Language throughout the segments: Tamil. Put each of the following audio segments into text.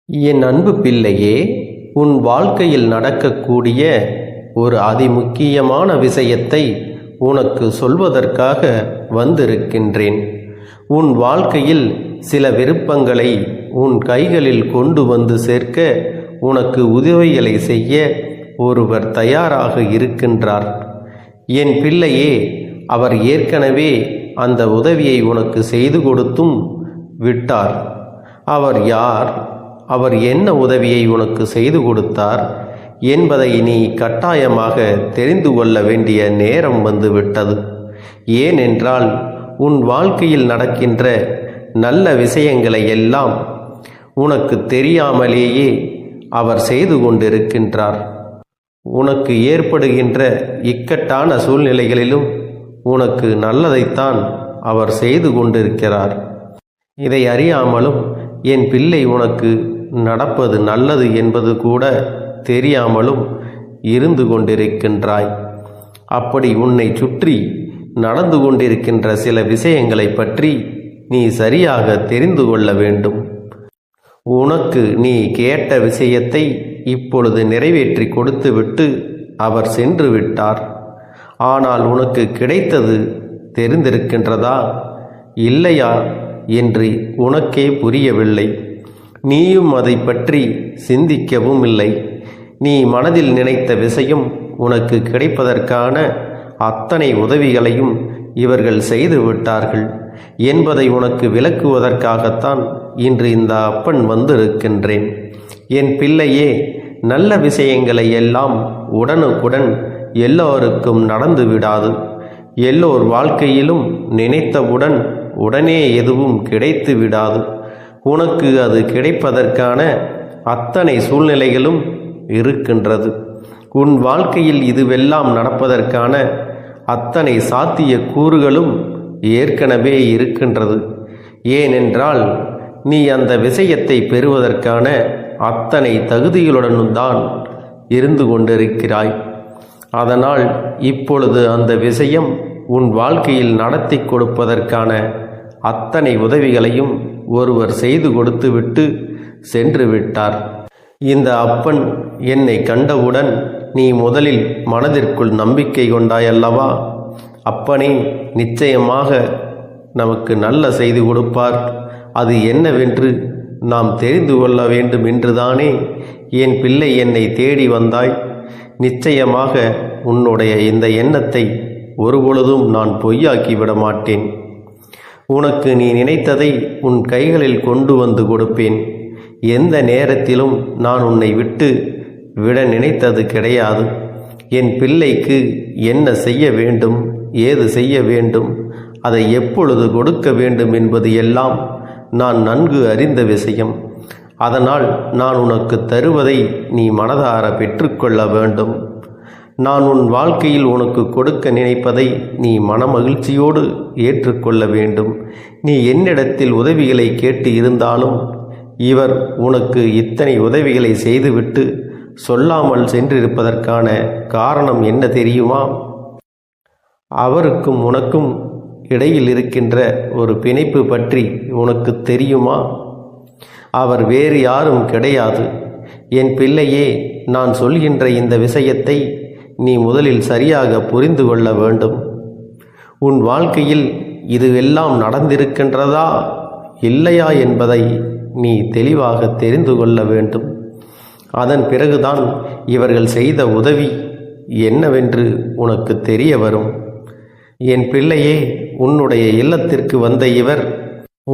என் அன்பு பிள்ளையே, உன் வாழ்க்கையில் நடக்கக்கூடிய ஒரு அதிமுக்கியமான விஷயத்தை உனக்கு சொல்வதற்காக வந்திருக்கின்றேன். உன் வாழ்க்கையில் சில விருப்பங்களை உன் கைகளில் கொண்டு வந்து சேர்க்க உனக்கு உதவிகளை செய்ய ஒருவர் தயாராக இருக்கின்றார். என் பிள்ளையே, அவர் ஏற்கனவே அந்த உதவியை உனக்கு செய்து கொடுத்தும் விட்டார். அவர் யார்? அவர் என்ன உதவியை உனக்கு செய்து கொடுத்தார் என்பதை நீ கட்டாயமாக தெரிந்து கொள்ள வேண்டிய நேரம் வந்துவிட்டது. ஏனென்றால் உன் வாழ்க்கையில் நடக்கின்ற நல்ல விஷயங்களை எல்லாம் உனக்கு தெரியாமலேயே அவர் செய்து கொண்டிருக்கின்றார். உனக்கு ஏற்படுகின்ற இக்கட்டான சூழ்நிலைகளிலும் உனக்கு நல்லதைத்தான் அவர் செய்து கொண்டிருக்கிறார். இதை அறியாமலும் என் பிள்ளை உனக்கு நடப்பது நல்லது என்பது கூட தெரியாமலும் இருந்து கொண்டிருக்கின்றாய். அப்படி உன்னை சுற்றி நடந்து கொண்டிருக்கின்ற சில விஷயங்களை பற்றி நீ சரியாக தெரிந்து கொள்ள வேண்டும். உனக்கு நீ கேட்ட விஷயத்தை இப்பொழுது நிறைவேற்றி கொடுத்துவிட்டு அவர் சென்று விட்டார். ஆனால் உனக்கு கிடைத்தது தெரிந்திருக்கின்றதா இல்லையா என்று உனக்கே புரியவில்லை. நீயும் அதை பற்றி சிந்திக்கவும் இல்லை. நீ மனதில் நினைத்த விஷயம் உனக்கு கிடைப்பதற்கான அத்தனை உதவிகளையும் இவர்கள் செய்து விட்டார்கள் என்பதை உனக்கு விளக்குவதற்காகத்தான் இன்று இந்த அப்பன் வந்திருக்கின்றேன். என் பிள்ளையே, நல்ல விஷயங்களை எல்லாம் உடனுக்குடன் எல்லோருக்கும் நடந்து விடாது. எல்லோர் வாழ்க்கையிலும் நினைத்தவுடன் உடனே எதுவும் கிடைத்து விடாது. உனக்கு அது கிடைப்பதற்கான அத்தனை சூழ்நிலைகளும் இருக்கின்றது. உன் வாழ்க்கையில் இதுவெல்லாம் நடப்பதற்கான அத்தனை சாத்திய கூறுகளும் ஏற்கனவே இருக்கின்றது. ஏனென்றால் நீ அந்த விஷயத்தை பெறுவதற்கான அத்தனை தகுதிகளுடனும் தான் இருந்து கொண்டிருக்கிறாய். அதனால் இப்பொழுது அந்த விஷயம் உன் வாழ்க்கையில் நடத்தி கொடுப்பதற்கான அத்தனை உதவிகளையும் ஒருவர் செய்து கொடுத்துவிட்டு சென்று விட்டார். இந்த அப்பன் என்னை கண்டவுடன் நீ முதலில் மனதிற்குள் நம்பிக்கை கொண்டாயல்லவா? அப்பனே நிச்சயமாக நமக்கு நல்ல செய்து கொடுப்பார், அது என்னவென்று நாம் தெரிந்து கொள்ள வேண்டும் என்றுதானே என் பிள்ளை என்னை தேடி வந்தாய். நிச்சயமாக உன்னுடைய இந்த எண்ணத்தை ஒருபொழுதும் நான் பொய்யாக்கி விட மாட்டேன். உனக்கு நீ நினைத்ததை உன் கைகளில் கொண்டு வந்து கொடுப்பேன். எந்த நேரத்திலும் நான் உன்னை விட்டு விட நினைத்தது கிடையாது. என் பிள்ளைக்கு என்ன செய்ய வேண்டும், ஏது செய்ய வேண்டும், அதை எப்பொழுது கொடுக்க வேண்டும் என்பது எல்லாம் நான் நன்கு அறிந்த விஷயம். அதனால் நான் உனக்கு தருவதை நீ மனதார பெற்றுக்கொள்ள வேண்டும். நான் உன் வாழ்க்கையில் உனக்கு கொடுக்க நினைப்பதை நீ மனமகிழ்ச்சியோடு ஏற்றுக்கொள்ள வேண்டும். நீ என்னிடத்தில் உதவிகளை கேட்டு இருந்தாலும் இவர் உனக்கு இத்தனை உதவிகளை செய்துவிட்டு சொல்லாமல் சென்றிருப்பதற்கான காரணம் என்ன தெரியுமா? அவருக்கும் உனக்கும் இடையில் இருக்கின்ற ஒரு பிணைப்பு பற்றி உனக்கு தெரியுமா? அவர் வேறு யாரும் கிடையாது. என் பிள்ளையே, நான் சொல்கின்ற இந்த விஷயத்தை நீ முதலில் சரியாக புரிந்து கொள்ள வேண்டும். உன் வாழ்க்கையில் இதுவெல்லாம் நடந்திருக்கின்றதா இல்லையா என்பதை நீ தெளிவாக தெரிந்து கொள்ள வேண்டும். அதன் பிறகுதான் இவர்கள் செய்த உதவி என்னவென்று உனக்கு தெரிய வரும். என் பிள்ளையே, உன்னுடைய இல்லத்திற்கு வந்த இவர்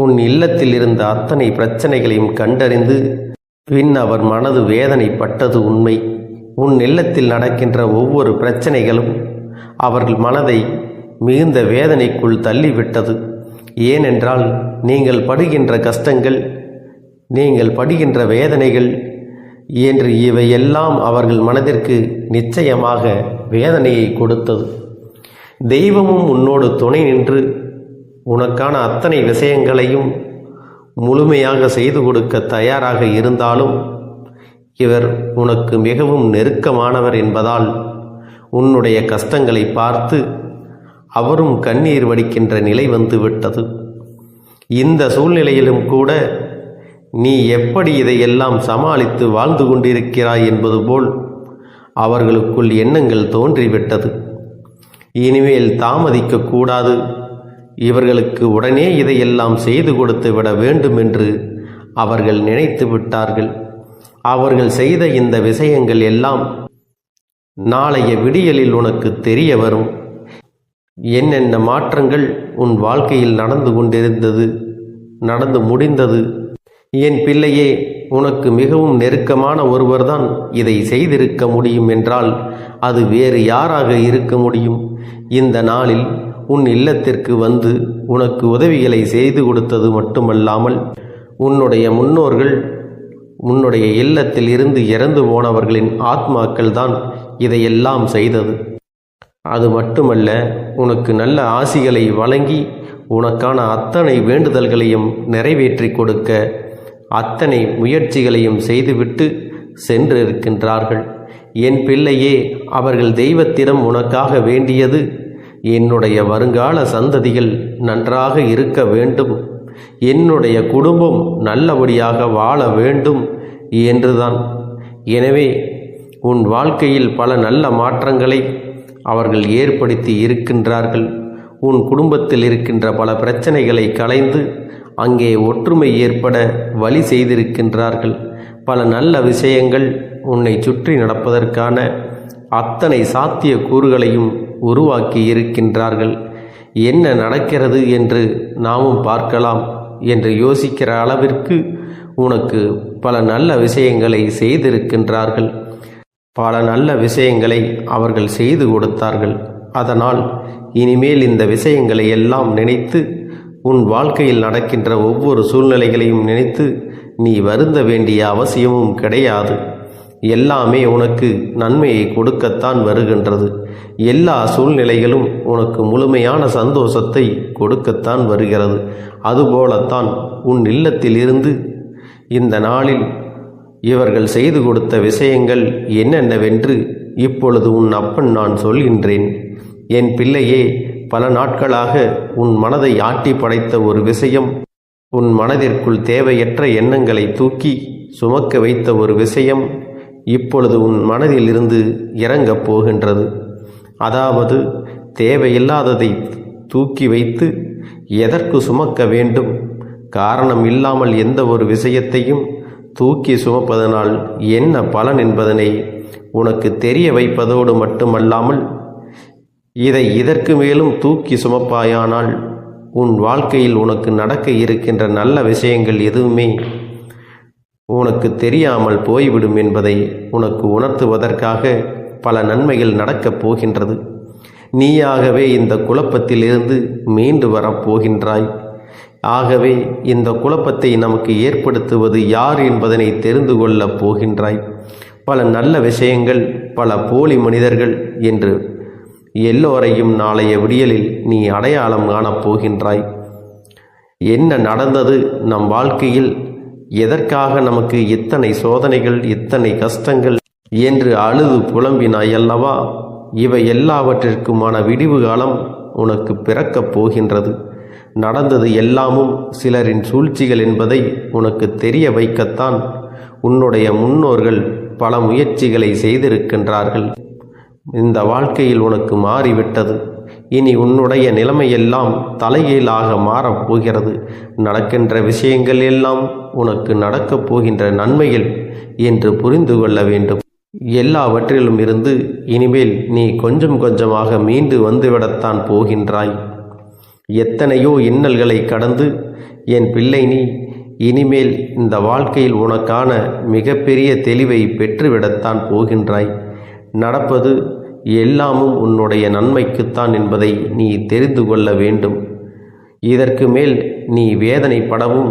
உன் இல்லத்தில் இருந்த அத்தனை பிரச்சனைகளையும் கண்டறிந்து பின் அவர் மனது வேதனைப்பட்டது உண்மை. உன் இல்லத்தில் நடக்கின்ற ஒவ்வொரு பிரச்சனைகளும் அவர்கள் மனதை மிகுந்த வேதனைக்குள் தள்ளிவிட்டது. ஏனென்றால் நீங்கள் படுகின்ற கஷ்டங்கள், நீங்கள் படுகின்ற வேதனைகள் என்று இவையெல்லாம் அவர்கள் மனதிற்கு நிச்சயமாக வேதனையை கொடுத்தது. தெய்வமும் உன்னோடு துணை நின்று உனக்கான அத்தனை விஷயங்களையும் முழுமையாக செய்து கொடுக்க தயாராக இருந்தாலும் இவர் உனக்கு மிகவும் நெருக்கமானவர் என்பதால் உன்னுடைய கஷ்டங்களை பார்த்து அவரும் கண்ணீர் வடிக்கின்ற நிலை வந்துவிட்டது. இந்த சூழ்நிலையிலும் கூட நீ எப்படி இதையெல்லாம் சமாளித்து வாழ்ந்து கொண்டிருக்கிறாய் என்பது போல் அவர்களுக்குள் எண்ணங்கள் தோன்றிவிட்டது. இனிமேல் தாமதிக்கக்கூடாது, இவர்களுக்கு உடனே இதையெல்லாம் செய்து கொடுத்து விட வேண்டும் என்று அவர்கள் நினைத்து விட்டார்கள். அவர்கள் செய்த இந்த விஷயங்கள் எல்லாம் நாளைய விடியலில் உனக்கு தெரிய வரும். என்னென்ன மாற்றங்கள் உன் வாழ்க்கையில் நடந்து முடிந்தது. என் பிள்ளையே, உனக்கு மிகவும் நெருக்கமான ஒருவர்தான் இதை செய்திருக்க முடியும் என்றால் அது வேறு யாராக இருக்க முடியும்? இந்த நாளில் உன் இல்லத்திற்கு வந்து உனக்கு உதவிகளை செய்து கொடுத்தது மட்டுமல்லாமல் உன்னுடைய முன்னோர்கள், உன்னுடைய இல்லத்தில் இருந்து இறந்து போனவர்களின் ஆத்மாக்கள் தான் இதையெல்லாம் செய்தது. அது மட்டுமல்ல, உனக்கு நல்ல ஆசிகளை வழங்கி உனக்கான அத்தனை வேண்டுதல்களையும் நிறைவேற்றி கொடுக்க அத்தனை முயற்சிகளையும் செய்துவிட்டு சென்றிருக்கின்றார்கள். என் பிள்ளையே, அவர்கள் தெய்வத்திடம் உனக்காக வேண்டியது என்னுடைய வருங்கால சந்ததிகள் நன்றாக இருக்க வேண்டும், என்னுடைய குடும்பம் நல்லபடியாக வாழ வேண்டும் என்றுதான். எனவே உன் வாழ்க்கையில் பல நல்ல மாற்றங்களை அவர்கள் ஏற்படுத்தி இருக்கின்றார்கள். உன் குடும்பத்தில் இருக்கின்ற பல பிரச்சனைகளை களைந்து அங்கே ஒற்றுமை ஏற்பட வழி செய்திருக்கின்றார்கள். பல நல்ல விஷயங்கள் உன்னை சுற்றி நடப்பதற்கான அத்தனை சாத்திய கூறுகளையும் உருவாக்கி இருக்கின்றார்கள். என்ன நடக்கிறது என்று நாமும் பார்க்கலாம் என்று யோசிக்கிற அளவிற்கு உனக்கு பல நல்ல விஷயங்களை செய்திருக்கின்றார்கள். பல நல்ல விஷயங்களை அவர்கள் செய்து கொடுத்தார்கள். அதனால் இனிமேல் இந்த விஷயங்களை எல்லாம் நினைத்து உன் வாழ்க்கையில் நடக்கின்ற ஒவ்வொரு சூழ்நிலைகளையும் நினைத்து நீ வருந்த வேண்டிய அவசியமும் கிடையாது. எல்லாமே உனக்கு நன்மையை கொடுக்கத்தான் வருகின்றது. எல்லா சூழ்நிலைகளும் உனக்கு முழுமையான சந்தோஷத்தை கொடுக்கத்தான் வருகிறது. அதுபோலத்தான் உன் இல்லத்தில் இருந்து இந்த நாளில் இவர்கள் செய்து கொடுத்த விஷயங்கள் என்னென்னவென்று இப்பொழுது உன் அப்பன் நான் சொல்கின்றேன். என் பிள்ளையே, பல நாட்களாக உன் மனதை ஆட்டி படைத்த ஒரு விஷயம், உன் மனதிற்குள் தேவையற்ற எண்ணங்களை தூக்கி சுமக்க வைத்த ஒரு விஷயம் இப்பொழுது உன் மனதில் இருந்து இறங்கப் போகின்றது. அதாவது தேவையில்லாததை தூக்கி வைத்து எதற்கு சுமக்க வேண்டும்? காரணம் இல்லாமல் எந்த ஒரு விஷயத்தையும் தூக்கி சுமப்பதனால் என்ன பலன் என்பதனை உனக்கு தெரிய வைப்பதோடு மட்டுமல்லாமல் இதை இதற்கு மேலும் தூக்கி சுமப்பாயானால் உன் வாழ்க்கையில் உனக்கு நடக்க இருக்கின்ற நல்ல விஷயங்கள் எதுவுமே உனக்கு தெரியாமல் போய்விடும் என்பதை உனக்கு உணர்த்துவதற்காக பல நன்மைகள் நடக்கப் போகின்றது. நீயாகவே இந்த குழப்பத்திலிருந்து மீண்டு வரப்போகின்றாய். ஆகவே இந்த குழப்பத்தை நமக்கு ஏற்படுத்துவது யார் என்பதனை தெரிந்து கொள்ளப் போகின்றாய். பல நல்ல விஷயங்கள், பல போலி மனிதர்கள் என்று எல்லோரையும் நாளைய விடியலில் நீ அடையாளம் காணப் போகின்றாய். என்ன நடந்தது நம் வாழ்க்கையில், எதற்காக நமக்கு இத்தனை சோதனைகள், இத்தனை கஷ்டங்கள் என்று அழுது புலம்பினாய் அல்லவா? இவை எல்லாவற்றிற்குமான விடிவு காலம் உனக்கு பிறக்கப் போகின்றது. நடந்தது எல்லாமும் சிலரின் சூழ்ச்சிகள் என்பதை உனக்கு தெரிய வைக்கத்தான் உன்னுடைய முன்னோர்கள் பல முயற்சிகளை செய்திருக்கின்றார்கள். இந்த வாழ்க்கையில் உனக்கு மாறிவிட்டது. இனி உன்னுடைய நிலைமையெல்லாம் தலைகீழாக மாறப்போகிறது. நடக்கின்ற விஷயங்கள் எல்லாம் உனக்கு நடக்கப் போகின்ற நன்மைகள் என்று புரிந்து கொள்ள வேண்டும். எல்லாவற்றிலும் இருந்து இனிமேல் நீ கொஞ்சம் கொஞ்சமாக மீண்டு வந்துவிடத்தான் போகின்றாய். எத்தனையோ இன்னல்களை கடந்து என் பிள்ளை, நீ இனிமேல் இந்த வாழ்க்கையில் உனக்கான மிகப்பெரிய தெளிவை பெற்றுவிடத்தான் போகின்றாய். நடப்பது எல்லாமும் உன்னுடைய நன்மைக்குத்தான் என்பதை நீ தெரிந்து கொள்ள வேண்டும். இதற்கு மேல் நீ வேதனைப்படவும்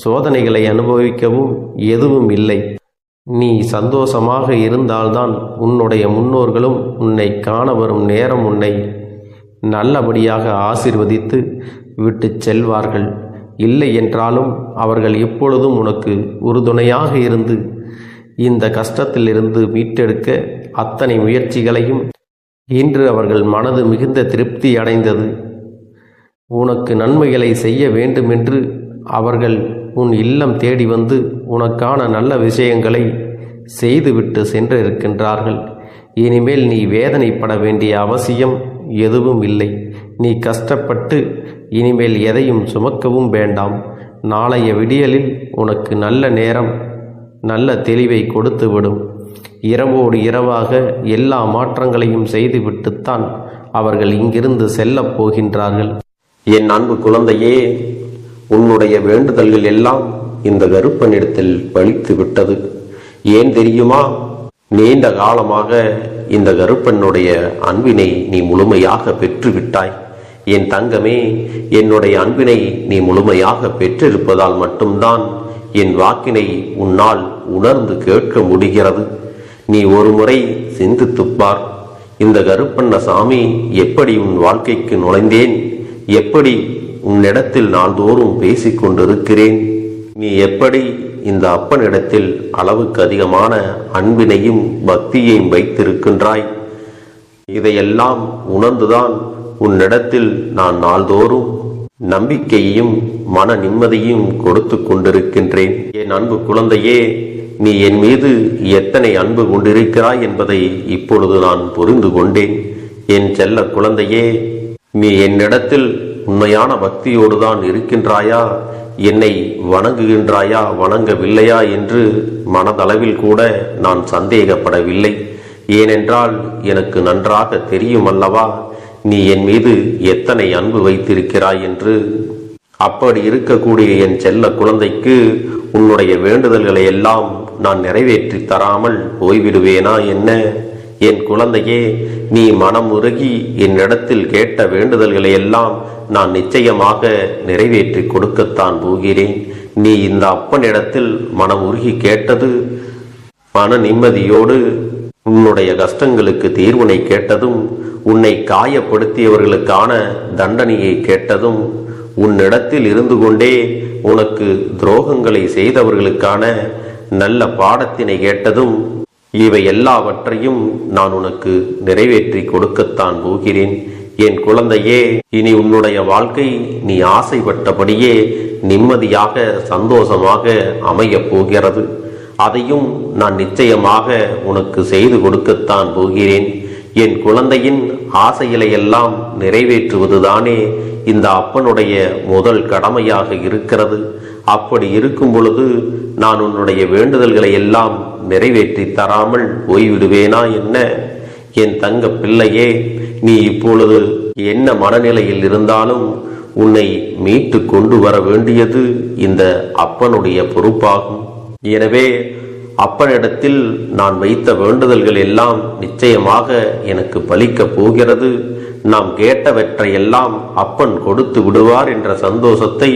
சோதனைகளை அனுபவிக்கவும் எதுவும் இல்லை. நீ சந்தோஷமாக இருந்தால்தான் உன்னுடைய முன்னோர்களும் உன்னை காண வரும் நேரம் உன்னை நல்லபடியாக ஆசீர்வதித்து விட்டு செல்வார்கள். இல்லை என்றாலும் அவர்கள் எப்பொழுதும் உனக்கு உறுதுணையாக இருந்து இந்த கஷ்டத்திலிருந்து மீட்டெடுக்க அத்தனை முயற்சிகளையும் இன்று அவர்கள் மனது மிகுந்த திருப்தி அடைந்தது. உனக்கு நன்மைகளை செய்ய வேண்டுமென்று அவர்கள் உன் இல்லம் தேடி வந்து உனக்கான நல்ல விஷயங்களை செய்துவிட்டு சென்றிருக்கின்றார்கள். இனிமேல் நீ வேதனைப்பட வேண்டிய அவசியம் எதுவும் இல்லை. நீ கஷ்டப்பட்டு இனிமேல் எதையும் சுமக்கவும் வேண்டாம். நாளைய விடியலில் உனக்கு நல்ல நேரம் நல்ல தெளிவை கொடுத்துவிடும். இரவோடு இரவாக எல்லா மாற்றங்களையும் செய்துவிட்டுத்தான் அவர்கள் இங்கிருந்து செல்லப் போகின்றார்கள். என் அன்பு குழந்தையே, உன்னுடைய வேண்டுதல்கள் எல்லாம் இந்த கருப்பனிடத்தில் பலித்து விட்டது. ஏன் தெரியுமா? நீண்ட காலமாக இந்த கருப்பனுடைய அன்பினை நீ முழுமையாக பெற்றுவிட்டாய். என் தங்கமே, என்னுடைய அன்பினை நீ முழுமையாக பெற்றிருப்பதால் மட்டும்தான் என் வாக்கினை உன்னால் உணர்ந்து கேட்க முடிகிறது. நீ ஒரு முறை சிந்தித்துப்பார். இந்த கருப்பண்ணசாமி எப்படி உன் வாழ்க்கைக்கு நுழைந்தேன், எப்படி உன்னிடத்தில் நாள்தோறும் பேசிக்கொண்டிருக்கிறேன், நீ எப்படி இந்த அப்பனிடத்தில் அளவுக்கு அதிகமான அன்பினையும் பக்தியையும் வைத்திருக்கின்றாய். இதையெல்லாம் உணர்ந்துதான் உன்னிடத்தில் நான் நாள்தோறும் நம்பிக்கையையும் மன நிம்மதியும் கொடுத்து கொண்டிருக்கின்றேன். என் அன்பு குழந்தையே, நீ என் மீது எத்தனை அன்பு கொண்டிருக்கிறாய் என்பதை இப்பொழுது நான் புரிந்து கொண்டேன். என் செல்ல குழந்தையே, நீ என்னிடத்தில் உண்மையான பக்தியோடு தான் இருக்கின்றாயா, என்னை வணங்குகின்றாயா வணங்கவில்லையா என்று மனதளவில் கூட நான் சந்தேகப்படவில்லை. ஏனென்றால் எனக்கு நன்றாக தெரியும் அல்லவா நீ என் மீது எத்தனை அன்பு வைத்திருக்கிறாய் என்று. அப்படி இருக்கக்கூடிய என் செல்ல குழந்தைக்கு உன்னுடைய வேண்டுதல்களை எல்லாம் நான் நிறைவேற்றி தராமல் போய்விடுவேனா என்ன? என் குழந்தையே, நீ மனம் உருகி என்னிடத்தில் கேட்ட வேண்டுதல்களை எல்லாம் நான் நிச்சயமாக நிறைவேற்றி கொடுக்கத்தான் போகிறேன். நீ இந்த அப்பனிடத்தில் மனம் உருகி கேட்டது, மன நிம்மதியோடு உன்னுடைய கஷ்டங்களுக்கு தீர்வினை கேட்டதும், உன்னை காயப்படுத்தியவர்களுக்கான தண்டனையை கேட்டதும், உன்னிடத்தில் இருந்து கொண்டே உனக்கு துரோகங்களை செய்தவர்களுக்கான நல்ல பாடத்தினை கேட்டதும், இவை எல்லாவற்றையும் நான் உனக்கு நிறைவேற்றி கொடுக்கத்தான் போகிறேன். என் குழந்தையே, இனி உன்னுடைய வாழ்க்கை நீ ஆசைப்பட்டபடியே நிம்மதியாக சந்தோஷமாக அமையப் போகிறது. அதையும் நான் நிச்சயமாக உனக்கு செய்து கொடுக்கத்தான் போகிறேன். என் குழந்தையின் ஆசைகளை எல்லாம் நிறைவேற்றுவதுதானே இந்த அப்பனுடைய முதல் கடமையாக இருக்கிறது. அப்படி இருக்கும் பொழுது நான் உன்னுடைய வேண்டுதல்களை எல்லாம் நிறைவேற்றி தராமல் போய்விடுவேனா என்ன? என் தங்க பிள்ளையே, நீ இப்பொழுது என்ன மனநிலையில் இருந்தாலும் உன்னை மீட்டு கொண்டு வர வேண்டியது இந்த அப்பனுடைய பொறுப்பாகும். எனவே அப்பனிடத்தில் நான் வைத்த வேண்டுதல்கள் எல்லாம் நிச்சயமாக எனக்கு பலிக்கப் போகிறது. நாம் கேட்டவற்றை எல்லாம் அப்பன் கொடுத்து விடுவார் என்ற சந்தோஷத்தை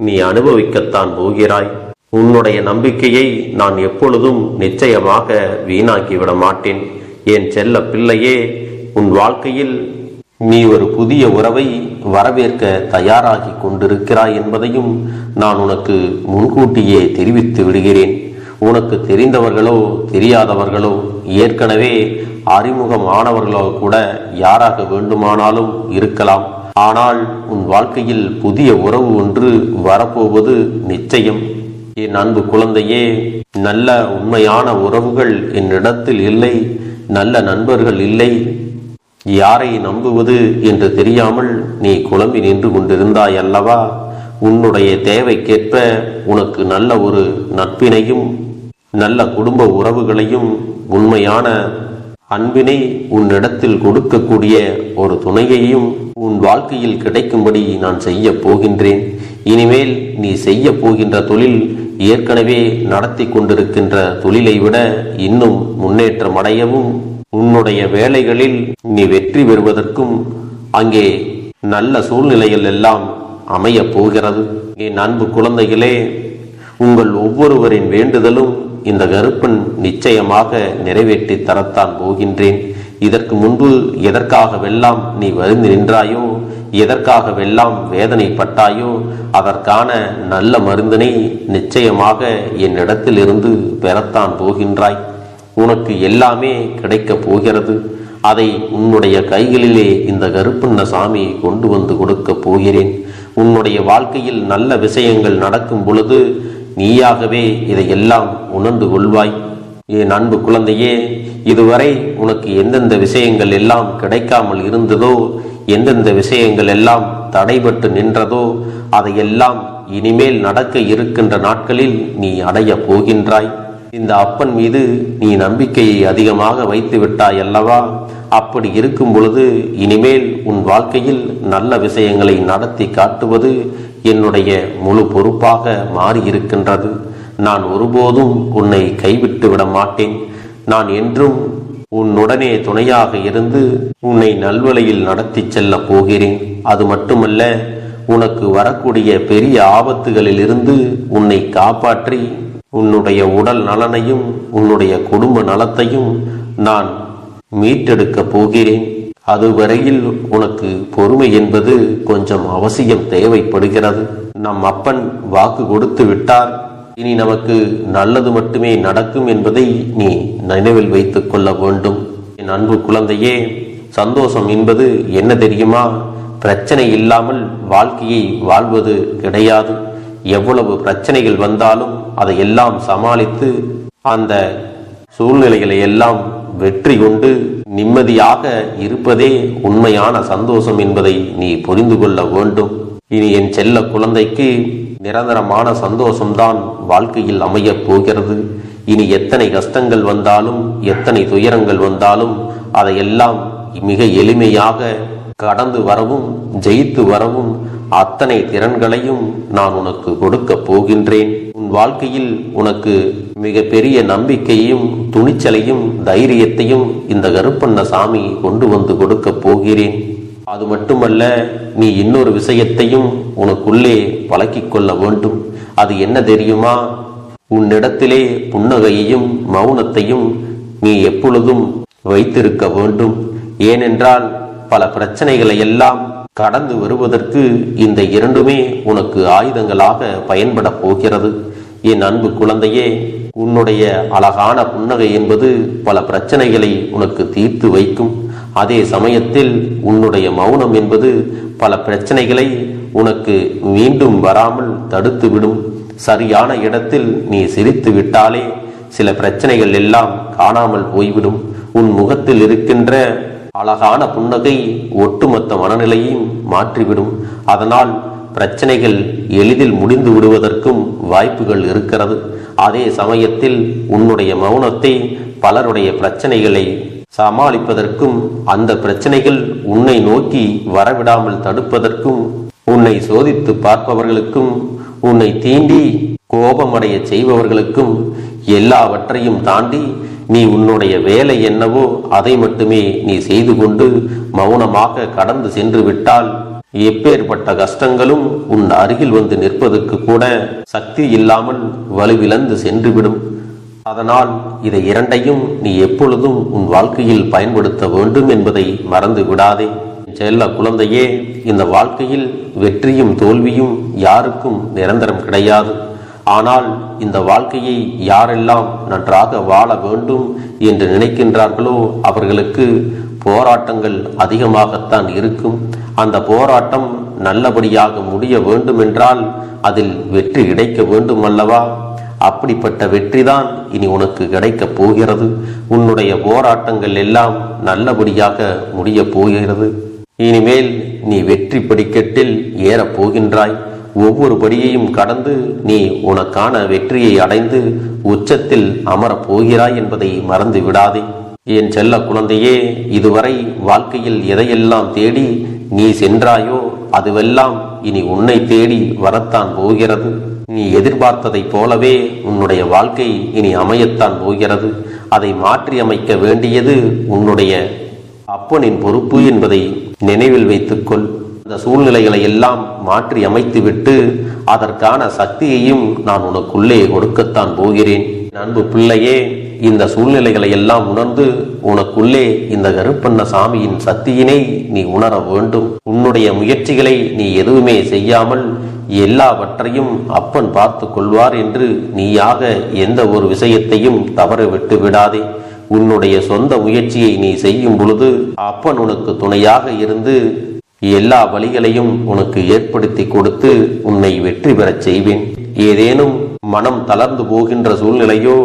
நீ அனுபவிக்கத்தான் போகிறாய். உன்னுடைய நம்பிக்கையை நான் எப்பொழுதும் நிச்சயமாக வீணாக்கிவிட மாட்டேன். என் செல்ல பிள்ளையே, உன் வாழ்க்கையில் நீ ஒரு புதிய உறவை வரவேற்க தயாராகி கொண்டிருக்கிறாய் என்பதையும் நான் உனக்கு முன்கூட்டியே தெரிவித்து விடுகிறேன். உனக்கு தெரிந்தவர்களோ தெரியாதவர்களோ ஏற்கனவே அறிமுகமானவர்களோ கூட யாராக வேண்டுமானாலும் இருக்கலாம். ஆனால் உன் வாழ்க்கையில் புதிய உறவு ஒன்று வரப்போவது நிச்சயம். என் அன்பு குழந்தையே, நல்ல உண்மையான உறவுகள் என்னிடத்தில் இல்லை, நல்ல நண்பர்கள் இல்லை. யாரை நம்புவது என்று தெரியாமல் நீ குழம்பி நின்று கொண்டிருந்தாய் அல்லவா? உன்னுடைய தேவைக்கேற்ப உனக்கு நல்ல ஒரு நட்பினையும் நல்ல குடும்ப உறவுகளையும் உண்மையான அன்பினை உன்னிடத்தில் கொடுக்கக்கூடிய ஒரு துணையையும் உன் வாழ்க்கையில் கிடைக்கும்படி நான் செய்ய போகின்றேன். இனிமேல் நீ செய்ய போகின்ற தொழில் ஏற்கனவே நடத்தி கொண்டிருக்கின்ற தொழிலை விட இன்னும் முன்னேற்றம் அடையவும், உன்னுடைய வேலைகளில் நீ வெற்றி பெறுவதற்கும் அங்கே நல்ல சூழ்நிலைகள் எல்லாம் அமைய போகிறது. என் அன்பு குழந்தைகளே, உங்கள் ஒவ்வொருவரின் வேண்டுதலும் இந்த கருப்பன் நிச்சயமாக நிறைவேற்றி தரத்தான் போகின்றேன். இதற்கு முன்பு எதற்காகவெல்லாம் நீ வருந்தி நின்றாயோ, எதற்காகவெல்லாம் வேதனைப்பட்டாயோ, அதற்கான நல்ல மருந்தினை நிச்சயமாக என்னிடத்தில் இருந்து பெறத்தான் போகின்றாய். உனக்கு எல்லாமே கிடைக்கப் போகிறது. அதை உன்னுடைய கைகளிலே இந்த கருப்பண்ணசாமி கொண்டு வந்து கொடுக்க போகிறேன். உன்னுடைய வாழ்க்கையில் நல்ல விஷயங்கள் நடக்கும் பொழுது நீயாகவே இதையெல்லாம் உணர்ந்து கொள்வாய். என் அன்பு குழந்தையே, இதுவரை உனக்கு எந்தெந்த விஷயங்கள் எல்லாம் கிடைக்காமல் இருந்ததோ, எந்தெந்த விஷயங்கள் எல்லாம் தடைபட்டு நின்றதோ, அதையெல்லாம் இனிமேல் நடக்க இருக்கின்ற நாட்களில் நீ அடைய போகின்றாய். இந்த அப்பன் மீது நீ நம்பிக்கையை அதிகமாக வைத்து விட்டாய் அல்லவா? அப்படி இருக்கும் பொழுது இனிமேல் உன் வாழ்க்கையில் நல்ல விஷயங்களை நடத்தி காட்டுவது என்னுடைய முழு பொறுப்பாக மாறியிருக்கின்றது. நான் ஒருபோதும் உன்னை கைவிட்டு விட மாட்டேன். நான் என்றும் உன்னுடனே துணையாக இருந்து உன்னை நல்வழியில் நடத்தி செல்ல போகிறேன். அது மட்டுமல்ல, உனக்கு வரக்கூடிய பெரிய ஆபத்துகளில் இருந்து உன்னை காப்பாற்றி உன்னுடைய உடல் நலனையும் உன்னுடைய குடும்ப நலத்தையும் நான் மீட்டெடுக்க போகிறேன். அதுவரையில் உனக்கு பொறுமை என்பது கொஞ்சம் அவசியம் தேவைப்படுகிறது. நம் அப்பன் வாக்கு கொடுத்து விட்டார். இனி நமக்கு நல்லது மட்டுமே நடக்கும் என்பதை நீ நினைவில் வைத்துக் கொள்ள வேண்டும். என் அன்பு குழந்தையே, சந்தோஷம் என்பது என்ன தெரியுமா? பிரச்சனை இல்லாமல் வாழ்க்கையை வாழ்வது கிடையாது. எவ்வளவு பிரச்சனைகள் வந்தாலும் அதையெல்லாம் சமாளித்து அந்த சூழ்நிலைகளை எல்லாம் வெற்றி கொண்டு நிம்மதியாக இருப்பதே உண்மையான சந்தோஷம் என்பதை நீ புரிந்து கொள்ள வேண்டும். இனி என் செல்ல குழந்தைக்கு நிரந்தரமான சந்தோஷம்தான் வாழ்க்கையில் அமையப் போகிறது. இனி எத்தனை கஷ்டங்கள் வந்தாலும் எத்தனை துயரங்கள் வந்தாலும் அதையெல்லாம் மிக எளிமையாக கடந்து வரவும் ஜெயித்து வரவும் அத்தனை திறன்களையும் நான் உனக்கு கொடுக்க போகின்றேன். உன் வாழ்க்கையில் உனக்கு மிக பெரிய நம்பிக்கையையும் துணிச்சலையும் தைரியத்தையும் இந்த கருப்பண்ணசாமி கொண்டு வந்து கொடுக்க போகிறேன். அது மட்டுமல்ல, நீ இன்னொரு விஷயத்தையும் உனக்குள்ளே பழக்கிக் கொள்ள வேண்டும். அது என்ன தெரியுமா? உன்னிடத்திலே புன்னகையையும் மௌனத்தையும் நீ எப்பொழுதும் வைத்திருக்க வேண்டும். ஏனென்றால் பல பிரச்சனைகளை எல்லாம் கடந்து வருவதற்கு இந்த இரண்டுமே உனக்கு ஆயுதங்களாக பயன்பட போகிறது. என் அன்பு குழந்தையே, உன்னுடைய அழகான புன்னகை என்பது பல பிரச்சனைகளை உனக்கு தீர்த்து வைக்கும். அதே சமயத்தில் உன்னுடைய மௌனம் என்பது பல பிரச்சனைகளை உனக்கு மீண்டும் வராமல் தடுத்துவிடும். சரியான இடத்தில் நீ சிரித்து விட்டாலே சில பிரச்சனைகள் எல்லாம் காணாமல் போய்விடும். உன் முகத்தில் இருக்கின்ற அழகான புன்னகை ஒட்டுமொத்த மனநிலையையும் மாற்றிவிடும். அதனால் பிரச்சனைகள் எளிதில் முடிந்து விடுவதற்கும் வாய்ப்புகள் இருக்கிறது. அதே சமயத்தில் உன்னுடைய மௌனத்தை பலருடைய பிரச்சனைகளை சமாளிப்பதற்கும் அந்த பிரச்சனைகள் உன்னை நோக்கி வரவிடாமல் தடுப்பதற்கும் உன்னை சோதித்து பார்ப்பவர்களுக்கும் உன்னை தீண்டி கோபமடைய செய்பவர்களுக்கும் எல்லாவற்றையும் தாண்டி நீ உன்னுடைய வேலை என்னவோ அதை மட்டுமே நீ செய்து கொண்டு மௌனமாக கடந்து சென்று விட்டால் எப்பேற்பட்ட கஷ்டங்களும் உன் அருகில் வந்து நிற்பதற்கு கூட சக்தி இல்லாமல் வலுவிழந்து சென்றுவிடும். அதனால் இதை இரண்டையும் நீ எப்பொழுதும் உன் வாழ்க்கையில் பயன்படுத்த வேண்டும் என்பதை மறந்து விடாதே. செல்ல குழந்தையே, இந்த வாழ்க்கையில் வெற்றியும் தோல்வியும் யாருக்கும் நிரந்தரம் கிடையாது. ஆனால் இந்த வாழ்க்கையை யாரெல்லாம் நன்றாக வாழ வேண்டும் என்று நினைக்கின்றார்களோ அவர்களுக்கு போராட்டங்கள் அதிகமாகத்தான் இருக்கும். அந்த போராட்டம் நல்லபடியாக முடிய வேண்டும் என்றால் அதில் வெற்றி கிடைக்க வேண்டும் அல்லவா? அப்படிப்பட்ட வெற்றிதான் இனி உனக்கு கிடைக்கப் போகிறது. உன்னுடைய போராட்டங்கள் எல்லாம் நல்லபடியாக முடிய போகிறது. இனிமேல் நீ வெற்றி படிக்கட்டில் ஏறப் போகின்றாய். ஒவ்வொரு படியையும் கடந்து நீ உனக்கான வெற்றியை அடைந்து உச்சத்தில் அமரப் போகிறாய் என்பதை மறந்து விடாதே. என் செல்ல குழந்தையே, இதுவரை வாழ்க்கையில் எதையெல்லாம் தேடி நீ சென்றாயோ அதுவெல்லாம் இனி உன்னை தேடி வரத்தான் போகிறது. நீ எதிர்பார்த்ததைப் போலவே உன்னுடைய வாழ்க்கை இனி அமையத்தான் போகிறது. அதை மாற்றி அமைக்க வேண்டியது உன்னுடைய அப்பனின் பொறுப்பு என்பதை நினைவில் வைத்துக்கொள். இந்த சூழ்நிலைகளை எல்லாம் மாற்றி அமைத்துவிட்டு அதற்கான சக்தியையும் நான் உனக்குள்ளே கொடுக்கத்தான் போகிறேன். அன்பு பிள்ளையே, இந்த சூழ்நிலைகளை எல்லாம் உணர்ந்து உனக்குள்ளே இந்த கருப்பண்ணசாமியின் சக்தியினை நீ உணர வேண்டும். உன்னுடைய முயற்சிகளை நீ எதுவுமே செய்யாமல் எல்லாவற்றையும் அப்பன் பார்த்து கொள்வார் என்று நீயாக எந்த ஒரு விஷயத்தையும் தவற விட்டு விடாதே. உன்னுடைய சொந்த முயற்சியை நீ செய்யும் பொழுது அப்பன் உனக்கு துணையாக இருந்து எல்லா வழிகளையும் உனக்கு ஏற்படுத்தி கொடுத்து உன்னை வெற்றி பெறச் செய்வேன். ஏதேனும் மனம் தளர்ந்து போகின்ற சூழ்நிலையோ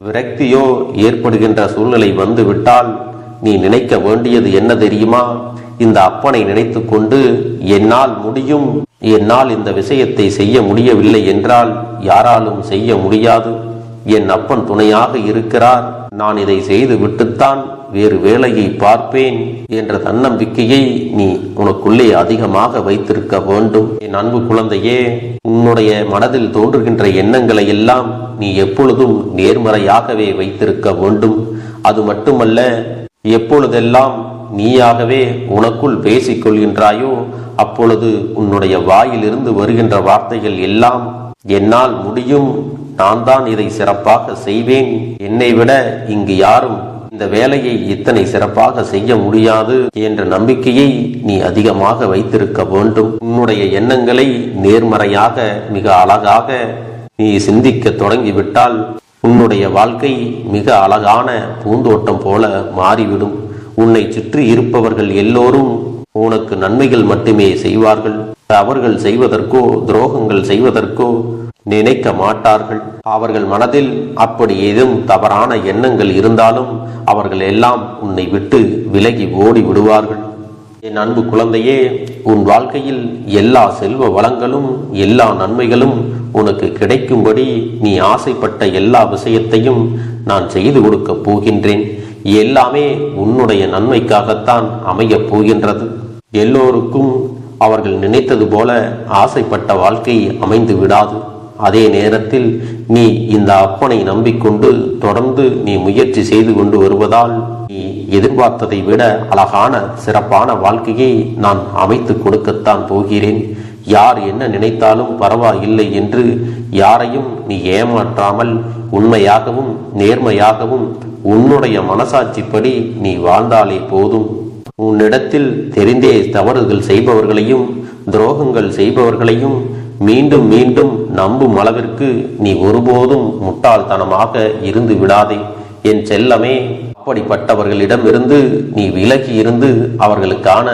விரக்தியோ ஏற்படுகின்ற சூழ்நிலை வந்துவிட்டால் நீ நினைக்க வேண்டியது என்ன தெரியுமா? இந்த அப்பனை நினைத்து கொண்டு என்னால் முடியும், என்னால் இந்த விஷயத்தை செய்ய முடியவில்லை என்றால் யாராலும் செய்ய முடியாது, என் அப்பன் துணையாக இருக்கிறார், நான் இதை செய்து விட்டுத்தான் வேறு வேலையை பார்ப்பேன் என்ற தன்னம்பிக்கையை நீ உனக்குள்ளே அதிகமாக வைத்திருக்க வேண்டும். என் அன்பு குழந்தையே, உன்னுடைய மனதில் தோன்றுகின்ற எண்ணங்களை எல்லாம் நீ எப்பொழுதும் நேர்மறையாகவே வைத்திருக்க வேண்டும். அது மட்டுமல்ல, எப்பொழுதெல்லாம் நீயாகவே உனக்குள் பேசிக் கொள்கின்றாயோ அப்பொழுது உன்னுடைய வாயிலிருந்து வருகின்ற வார்த்தைகள் எல்லாம் என்னால் முடியும், நான் தான் இதை சிறப்பாக செய்வேன், என்னை விட இங்கு யாரும் இந்த வேலையை இத்தனை சிறப்பாக செய்ய முடியாது என்ற நம்பிக்கையை நீ அதிகமாக வைத்திருக்க வேண்டும். உன்னுடைய எண்ணங்களை நேர்மறையாக மிக அழகாக நீ சிந்திக்க தொடங்கிவிட்டால் உன்னுடைய வாழ்க்கை மிக அழகான பூந்தோட்டம் போல மாறிவிடும். உன்னை சுற்றி இருப்பவர்கள் எல்லோரும் உனக்கு நன்மைகள் மட்டுமே செய்வார்கள். அவர்கள் செய்வதற்கோ துரோகங்கள் செய்வதற்கோ நினைக்க மாட்டார்கள். அவர்கள் மனதில் அப்படி ஏதும் தவறான எண்ணங்கள் இருந்தாலும் அவர்கள் எல்லாம் உன்னை விட்டு விலகி ஓடி விடுவார்கள். என் அன்பு குழந்தையே, உன் வாழ்க்கையில் எல்லா செல்வ வளங்களும் எல்லா நன்மைகளும் உனக்கு கிடைக்கும்படி நீ ஆசைப்பட்ட எல்லா விஷயத்தையும் நான் செய்து கொடுக்கப் போகின்றேன். எல்லாமே உன்னுடைய நன்மைக்காகத்தான் அமையப் போகின்றது. எல்லோருக்கும் அவர்கள் நினைத்தது போல ஆசைப்பட்ட வாழ்க்கை அமைந்து விடாது. அதே நேரத்தில் நீ இந்த அப்பனை நம்பிக்கொண்டு தொடர்ந்து நீ முயற்சி செய்து கொண்டு வருவதால் நீ எதிர்பார்த்ததை விட அழகான சிறப்பான வாழ்க்கையை நான் அமைத்து கொடுக்கத்தான் போகிறேன். யார் என்ன நினைத்தாலும் பரவாயில்லை என்று யாரையும் நீ ஏமாற்றாமல் உண்மையாகவும் நேர்மையாகவும் உன்னுடைய மனசாட்சிப்படி நீ வாழ்ந்தாலே போதும். உன்னிடத்தில் தெரிந்தே தவறுகள் செய்பவர்களையும் துரோகங்கள் செய்பவர்களையும் மீண்டும் மீண்டும் நம்பும் அளவிற்கு நீ ஒருபோதும் முட்டாள்தனமாக இருந்து விடாதே என் செல்லமே. அப்படிப்பட்டவர்களிடமிருந்து நீ விலகி இருந்து அவர்களுக்கான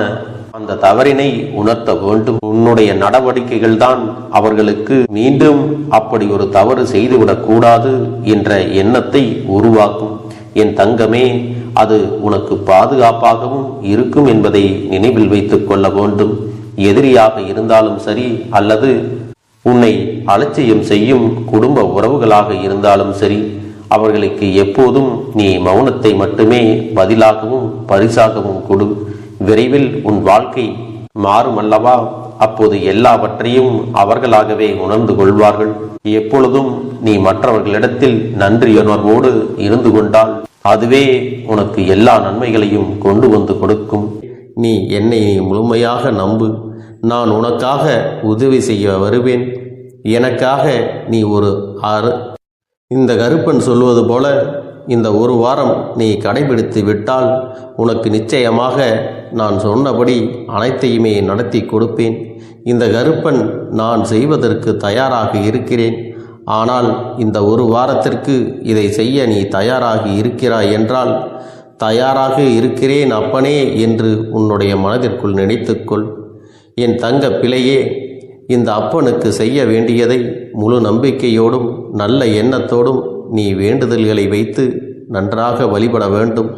அந்த தவறினை உணர்த்த வேண்டும். உன்னுடைய நடவடிக்கைகள் தான் அவர்களுக்கு மீண்டும் அப்படி ஒரு தவறு செய்துவிடக் கூடாது என்ற எண்ணத்தை உருவாக்கும். என் தங்கமே, அது உனக்கு பாதுகாப்பாகவும் இருக்கும் என்பதை நினைவில் வைத்துக் கொள்ள வேண்டும். எதிரியாக இருந்தாலும் சரி அல்லது உன்னை அலட்சியம் செய்யும் குடும்ப உறவுகளாக இருந்தாலும் சரி, அவர்களுக்கு எப்போதும் நீ மௌனத்தை மட்டுமே பதிலாகவும் பரிசாகவும் கொடு. விரைவில் உன் வாழ்க்கை மாறும் அல்லவா? அப்போது எல்லாவற்றையும் அவர்களாகவே உணர்ந்து கொள்வார்கள். எப்பொழுதும் நீ மற்றவர்களிடத்தில் நன்றியுணர்வோடு இருந்து கொண்டால் அதுவே உனக்கு எல்லா நன்மைகளையும் கொண்டு வந்து கொடுக்கும். நீ என்னை முழுமையாக நம்பு. நான் உனக்காக உதவி செய்ய வருவேன். எனக்காக நீ இந்த கருப்பன் சொல்வது போல இந்த ஒரு வாரம் நீ கடைபிடித்து விட்டால் உனக்கு நிச்சயமாக நான் சொன்னபடி அனைத்தையுமே நடத்தி கொடுப்பேன். இந்த கருப்பன் நான் செய்வதற்கு தயாராக இருக்கிறேன். ஆனால் இந்த ஒரு வாரத்திற்கு இதை செய்ய நீ தயாராகி இருக்கிறாய் என்றால், தயாராக இருக்கிறேன் அப்பனே என்று உன்னுடைய மனதிற்குள் நினைத்துக்கொள். என் தங்க பிள்ளையே, இந்த அப்பனுக்கு செய்ய வேண்டியதை முழு நம்பிக்கையோடும் நல்ல எண்ணத்தோடும் நீ வேண்டுதல்களை வைத்து நன்றாக வழிபட வேண்டும்.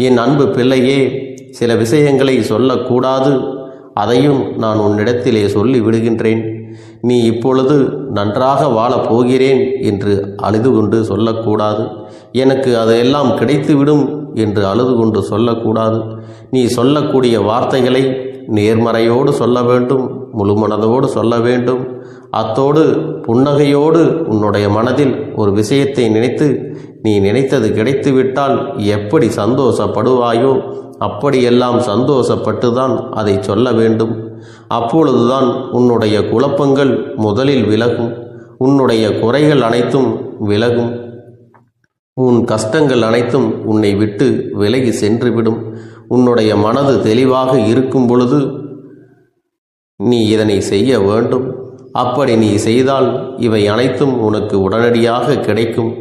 என் அன்பு பிள்ளையே, சில விஷயங்களை சொல்லக்கூடாது, அதையும் நான் உன்னிடத்திலே சொல்லி விடுகின்றேன். நீ இப்பொழுது நன்றாக வாழப் போகிறேன் என்று அழுது கொண்டு சொல்லக்கூடாது. எனக்கு அதையெல்லாம் கிடைத்துவிடும் என்று அழுது கொண்டு சொல்லக்கூடாது. நீ சொல்லக்கூடிய வார்த்தைகளை நேர்மறையோடு சொல்ல வேண்டும், முழு மனதோடு சொல்ல வேண்டும். அத்தோடு புன்னகையோடு உன்னுடைய மனதில் ஒரு விஷயத்தை நினைத்து நீ நினைத்தது கிடைத்துவிட்டால் எப்படி சந்தோஷப்படுவாயோ அப்படியெல்லாம் சந்தோஷப்பட்டுதான் அதை சொல்ல வேண்டும். அப்பொழுதுதான் உன்னுடைய குழப்பங்கள் முதலில் விலகும், உன்னுடைய குறைகள் அனைத்தும் விலகும், உன் கஷ்டங்கள் அனைத்தும் உன்னை விட்டு விலகி சென்றுவிடும். உன்னுடைய மனது தெளிவாக இருக்கும் பொழுது நீ இதனை செய்ய வேண்டும். அப்படி நீ செய்தால் இவை அனைத்தும் உனக்கு உடனடியாக கிடைக்கும்.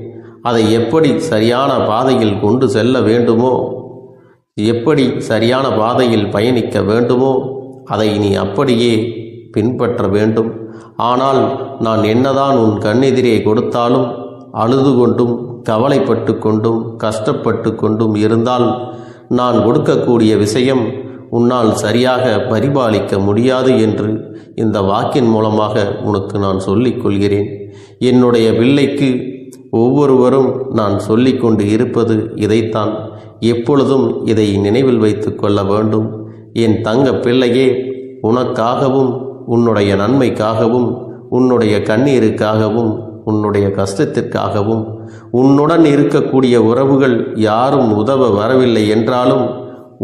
அதை எப்படி சரியான பாதையில் கொண்டு செல்ல வேண்டுமோ, எப்படி சரியான பாதையில் பயணிக்க வேண்டுமோ அதை நீ அப்படியே பின்பற்ற வேண்டும். ஆனால் நான் என்னதான் உன் கண்ணெதிரே கொடுத்தாலும் அழுது கொண்டும் கவலைப்பட்டு கொண்டும் கஷ்டப்பட்டு கொண்டும் இருந்தால் நான் கொடுக்கக்கூடிய விஷயம் உன்னால் சரியாக பரிபாலிக்க முடியாது என்று இந்த வாக்கின் மூலமாக உனக்கு நான் சொல்லிக் கொள்கிறேன். என்னுடைய பிள்ளைக்கு ஒவ்வொருவரும் நான் சொல்லிக்கொண்டு இருப்பது இதைத்தான். எப்பொழுதும் இதை நினைவில் வைத்து கொள்ள வேண்டும். என் தங்க பிள்ளையே, உனக்காகவும் உன்னுடைய நன்மைக்காகவும் உன்னுடைய கண்ணீருக்காகவும் உன்னுடைய கஷ்டத்திற்காகவும் உன்னுடன் இருக்கக்கூடிய உறவுகள் யாரும் உதவ வரவில்லை என்றாலும்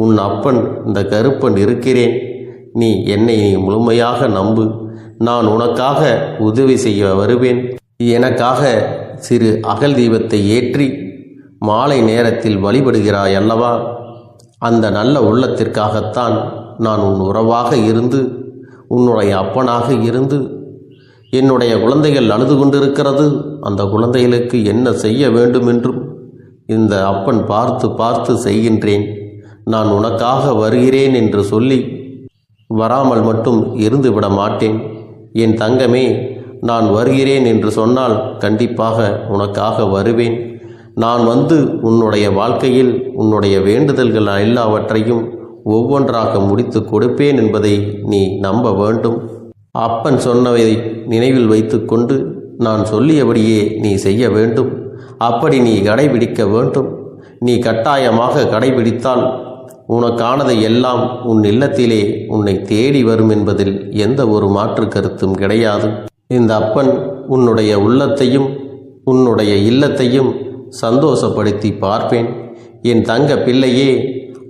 உன் அப்பன் இந்த கருப்பன் இருக்கிறேன். நீ என்னை முழுமையாக நம்பு. நான் உனக்காக உதவி செய்ய வருவேன். எனக்காக சிறு அகல் தீபத்தை ஏற்றி மாலை நேரத்தில் வழிபடுகிறாய் அல்லவா? அந்த நல்ல உள்ளத்திற்காகத்தான் நான் உன் உறவாக இருந்து உன்னுடைய அப்பனாக இருந்து என்னுடைய குழந்தைகள் அழுது கொண்டிருக்கிறது, அந்த குழந்தைகளுக்கு என்ன செய்ய வேண்டும் என்றும் இந்த அப்பன் பார்த்து பார்த்து செய்கின்றேன். நான் உனக்காக வருகிறேன் என்று சொல்லி வராமல் மட்டும் இருந்து விட மாட்டேன். என் தங்கமே, நான் வருகிறேன் என்று சொன்னால் கண்டிப்பாக உனக்காக வருவேன். நான் வந்து உன்னுடைய வாழ்க்கையில் உன்னுடைய வேண்டுதல்கள் எல்லாவற்றையும் ஒவ்வொன்றாக முடித்து கொடுப்பேன் என்பதை நீ நம்ப வேண்டும். அப்பன் சொன்னதை நினைவில் வைத்து கொண்டு நான் சொல்லியபடியே நீ செய்ய வேண்டும். அப்படி நீ கடைபிடிக்க வேண்டும். நீ கட்டாயமாக கடைபிடித்தால் உனக்கானதை எல்லாம் உன் இல்லத்திலே உன்னை தேடி வரும் என்பதில் எந்த ஒரு மாற்று கருத்தும் கிடையாது. இந்த அப்பன் உன்னுடைய உள்ளத்தையும் உன்னுடைய இல்லத்தையும் சந்தோஷப்படுத்தி பார்ப்பேன். என் தங்க பிள்ளையே,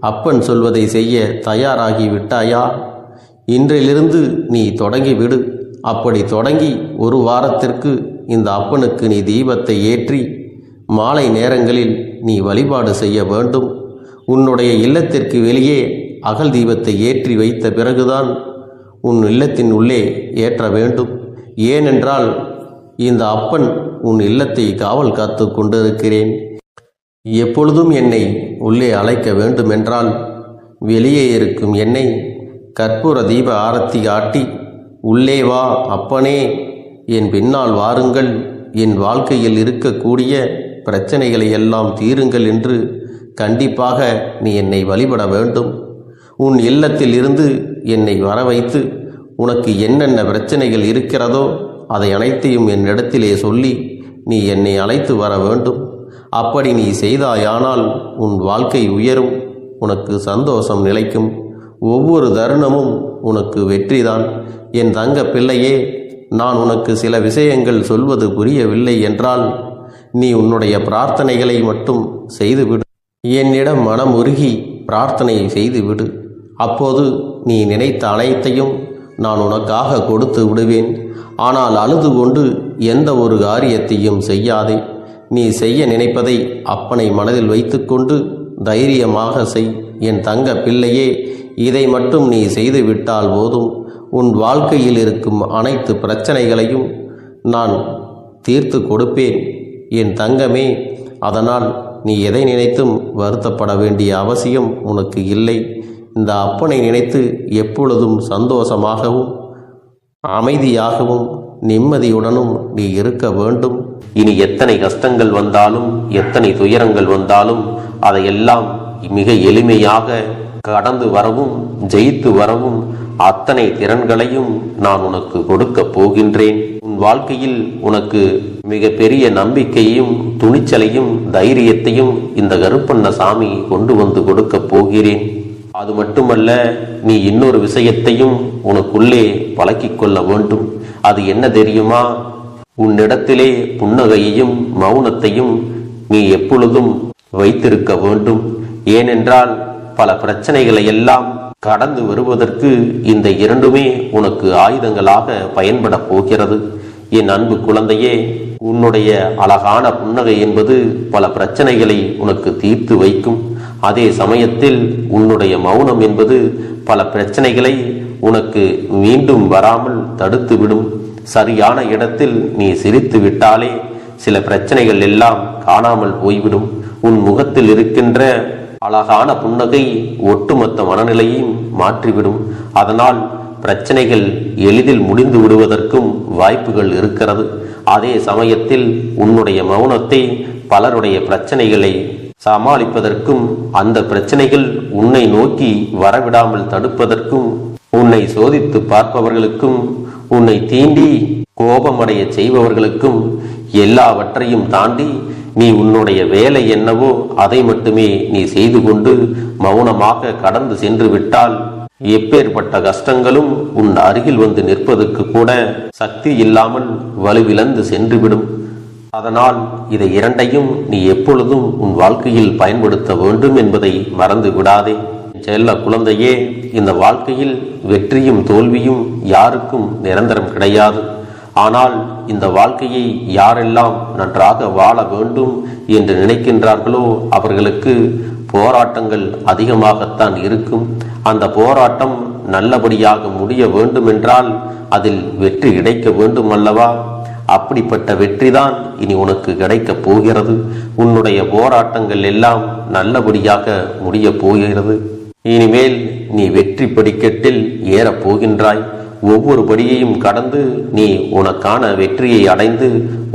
அப்பன் சொல்வதை செய்ய தயாராகி விட்டாயா? இன்றிலிருந்து நீ தொடங்கிவிடு. அப்படி தொடங்கி ஒரு வாரத்திற்கு இந்த அப்பனுக்கு நீ தீபத்தை ஏற்றி மாலை நேரங்களில் நீ வழிபாடு செய்ய வேண்டும். உன்னுடைய இல்லத்திற்கு வெளியே அகல் தீபத்தை ஏற்றி வைத்த பிறகுதான் உன் இல்லத்தின் உள்ளே ஏற்ற வேண்டும். ஏனென்றால் இந்த அப்பன் உன் இல்லத்தை காவல் காத்து கொண்டிருக்கிறேன். எப்பொழுதும் என்னை உள்ளே அழைக்க வேண்டுமென்றால் வெளியே இருக்கும் என்னை கற்பூர தீப ஆரத்தி காட்டி உள்ளே வா அப்பனே, என் பின்னால் வாருங்கள், என் வாழ்க்கையில் இருக்கக்கூடிய பிரச்சனைகளை எல்லாம் தீருங்கள் என்று கண்டிப்பாக நீ என்னை வழிபட வேண்டும். உன் இல்லத்தில் இருந்து என்னை வர வைத்து உனக்கு என்னென்ன பிரச்சனைகள் இருக்கிறதோ அதை அனைத்தையும் என்னிடத்திலே சொல்லி நீ என்னை அழைத்து வர வேண்டும். அப்படி நீ செய்தாயானால் உன் வாழ்க்கை உயரும், உனக்கு சந்தோஷம் நிலைக்கும், ஒவ்வொரு தருணமும் உனக்கு வெற்றிதான். என் தங்க பிள்ளையே, நான் உனக்கு சில விஷயங்கள் சொல்வது புரியவில்லை என்றால் நீ உன்னுடைய பிரார்த்தனைகளை மட்டும் செய்துவிடு. என்னிடம் மனமுருகி பிரார்த்தனை செய்துவிடு. அப்போது நீ நினைத்த அனைத்தையும் நான் உனக்காக கொடுத்து விடுவேன். ஆனால் அழுது கொண்டு எந்த ஒரு காரியத்தையும் செய்யாதே. நீ செய்ய நினைப்பதை அப்பனை மனதில் வைத்துக்கொண்டு தைரியமாக செய். என் தங்க பிள்ளையே, இதை மட்டும் நீ செய்துவிட்டால் போதும். உன் வாழ்க்கையில் இருக்கும் அனைத்து பிரச்சனைகளையும் நான் தீர்த்து கொடுப்பேன் என் தங்கமே. அதனால் நீ எதை நினைத்தும் வருத்தப்பட வேண்டிய அவசியம் உனக்கு இல்லை. இந்த அப்பனை நினைத்து எப்பொழுதும் சந்தோஷமாகவும் அமைதியாகவும் நிம்மதியுடனும் நீ இருக்க வேண்டும். இனி எத்தனை கஷ்டங்கள் வந்தாலும் எத்தனை துயரங்கள் வந்தாலும் அதையெல்லாம் மிக எளிமையாக கடந்து வரவும் ஜெயித்து வரவும் அத்தனை திறன்களையும் நான் உனக்கு கொடுக்க போகின்றேன். உன் வாழ்க்கையில் உனக்கு மிக பெரிய நம்பிக்கையும் துணிச்சலையும் தைரியத்தையும் இந்த கருப்பண்ண சாமி கொண்டு வந்து கொடுக்க போகிறேன். அது மட்டுமல்ல, நீ இன்னொரு விஷயத்தையும் உனக்குள்ளே பழக்கிக் கொள்ள வேண்டும். அது என்ன தெரியுமா? உன்னிடத்திலே புன்னகையையும் மௌனத்தையும் நீ எப்பொழுதும் வைத்திருக்க வேண்டும். ஏனென்றால் பல பிரச்சனைகளை எல்லாம் கடந்து வருவதற்கு இந்த இரண்டுமே உனக்கு ஆயுதங்களாக பயன்பட போகிறது. என் அன்பு குழந்தையே, உன்னுடைய அழகான புன்னகை என்பது பல பிரச்சனைகளை உனக்கு தீர்த்து வைக்கும். அதே சமயத்தில் உன்னுடைய மௌனம் என்பது பல பிரச்சனைகளை உனக்கு மீண்டும் வராமல் தடுத்து விடும். சரியான இடத்தில் நீ சிரித்து விட்டாலே சில பிரச்சனைகள் எல்லாம் காணாமல் போய்விடும். உன் முகத்தில் இருக்கின்ற அழகான புன்னகை ஒட்டுமொத்த மனநிலையையும் மாற்றிவிடும். அதனால் பிரச்சனைகள் எளிதில் முடிந்து விடுவதற்கும் வாய்ப்புகள் இருக்கிறது. அதே சமயத்தில் உன்னுடைய மௌனத்தை பலருடைய பிரச்சனைகளை சமாளிப்பதற்கும், அந்த பிரச்சனைகள் உன்னை நோக்கி வரவிடாமல் தடுப்பதற்கும், உன்னை சோதித்து பார்ப்பவர்களுக்கும், உன்னை தீண்டி கோபமடைய செய்பவர்களுக்கும் எல்லாவற்றையும் தாண்டி நீ உன்னுடைய வேலை என்னவோ அதை மட்டுமே நீ செய்து கொண்டு மௌனமாக கடந்து சென்று விட்டால் எப்பேற்பட்ட கஷ்டங்களும் உன் அருகில் வந்து நிற்பதற்கு கூட சக்தி இல்லாமல் வலுவிழந்து சென்றுவிடும். அதனால் இதை இரண்டையும் நீ எப்பொழுதும் உன் வாழ்க்கையில் பயன்படுத்த வேண்டும் என்பதை மறந்து விடாதே. செல்ல குழந்தையே, இந்த வாழ்க்கையில் வெற்றியும் தோல்வியும் யாருக்கும் நிரந்தரம் கிடையாது. ஆனால் இந்த வாழ்க்கையை யாரெல்லாம் நன்றாக வாழ வேண்டும் என்று நினைக்கின்றார்களோ அவர்களுக்கு போராட்டங்கள் அதிகமாகத்தான் இருக்கும். அந்த போராட்டம் நல்லபடியாக முடிய வேண்டுமென்றால் அதில் வெற்றி கிடைக்க வேண்டும் அல்லவா? அப்படிப்பட்ட வெற்றிதான் இனி உனக்கு கிடைக்கப் போகிறது. உன்னுடைய போராட்டங்கள் எல்லாம் நல்லபடியாக முடிய போகிறது. இனிமேல் நீ வெற்றி படிக்கட்டில் ஏறப் போகின்றாய். ஒவ்வொரு படியையும் கடந்து நீ உனக்கான வெற்றியை அடைந்து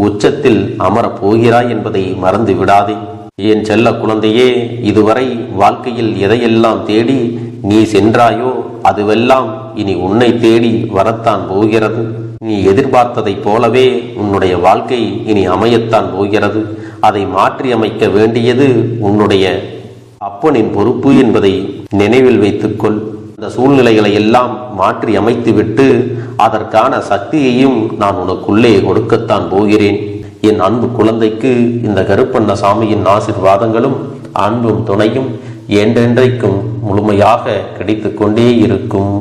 உச்சத்தில் அமரப் போகிறாய் என்பதை மறந்து விடாதே. என் செல்ல குழந்தையே, இதுவரை வாழ்க்கையில் எதையெல்லாம் தேடி நீ சென்றாயோ அதுவெல்லாம் இனி உன்னை தேடி வரத்தான் போகிறது. நீ எதிர்பார்த்ததைப் போலவே உன்னுடைய வாழ்க்கை இனி அமையத்தான் போகிறது. அதை மாற்றி அமைக்க வேண்டியது உன்னுடைய அப்பனின் பொறுப்பு என்பதை நினைவில் வைத்துக்கொள். அந்த சூழ்நிலைகளை எல்லாம் மாற்றி அமைத்துவிட்டு அதற்கான சக்தியையும் நான் உனக்குள்ளே கொடுக்கத்தான் போகிறேன். என் அன்பு குழந்தைக்கு இந்த கருப்பண்ணசாமியின் ஆசீர்வாதங்களும் அன்பும் துணையும் என்றென்றைக்கும் முழுமையாக கிடைத்து கொண்டே இருக்கும்.